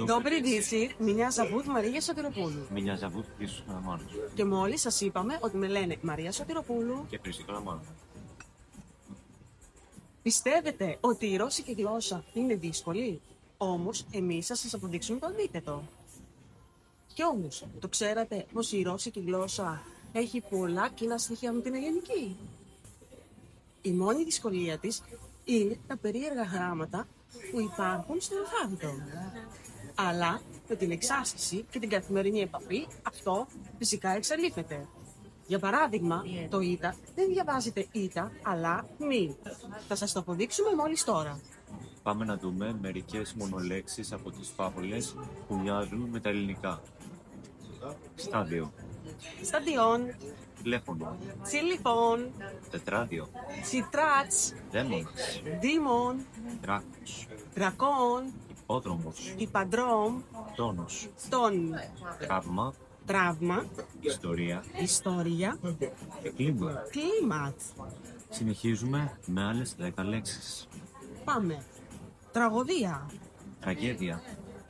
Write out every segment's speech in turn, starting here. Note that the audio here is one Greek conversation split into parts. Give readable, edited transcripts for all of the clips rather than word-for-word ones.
Добрый вечер. Меня зовут Μαρία Σωτηροπούλου. Меня зовут Χρήστος Καραμάνος. Και μόλις σας είπαμε ότι με λένε Μαρία Σωτηροπούλου. Και Χρήστο Καραμάνο. Πιστεύετε ότι η ρώσικη γλώσσα είναι δύσκολη? Όμως εμείς θα σας αποδείξουμε το αντίθετο. Κι όμως, το ξέρατε πως η ρώσικη γλώσσα έχει πολλά κοινά στοιχεία με την ελληνική? Η μόνη δυσκολία της είναι τα περίεργα γράμματα που υπάρχουν στο αλφάβητο. Αλλά με την εξάσκηση και την καθημερινή επαφή αυτό φυσικά εξαλείφεται. Για παράδειγμα, το ήτα δεν διαβάζεται ήτα, αλλά μη. Θα σας το αποδείξουμε μόλις τώρα. Πάμε να δούμε μερικές μονολέξεις από τις φάβολες που μοιάζουν με τα ελληνικά. Στάδιο. Σταντιόν, Τηλέφωνο. τσιλιφών, Τετράδιο. τσιτράτς, Δαίμονας. δίμον, Δράκος. δρακόν, Υπόδρομος. υπαντρόμ, Τόνος. τον, Τραύμα. τραύμα, Ιστορία. ιστορία, Και κλίμα. κλίματ. Συνεχίζουμε με άλλες 10 λέξεις. Πάμε. Τραγωδία, Τραγέδια.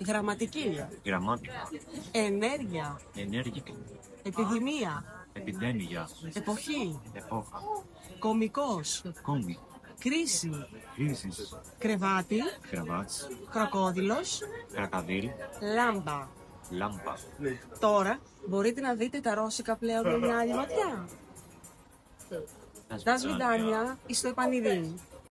γραμματική, Γραμμάτικα. ενέργεια, Ενέργεια. επιδημία, Επιδέμια. εποχή, Επόχα. κωμικός, Κόμι. κρίση, Κρίσεις. κρεβάτι, Κραβάτς. κροκόδιλος, Κρακαδίλ. λάμπα. Λάμπα. Τώρα μπορείτε να δείτε τα ρώσικα πλέον με μια άλλη ματιά. Τα σβιντάνια στο επανειδήν.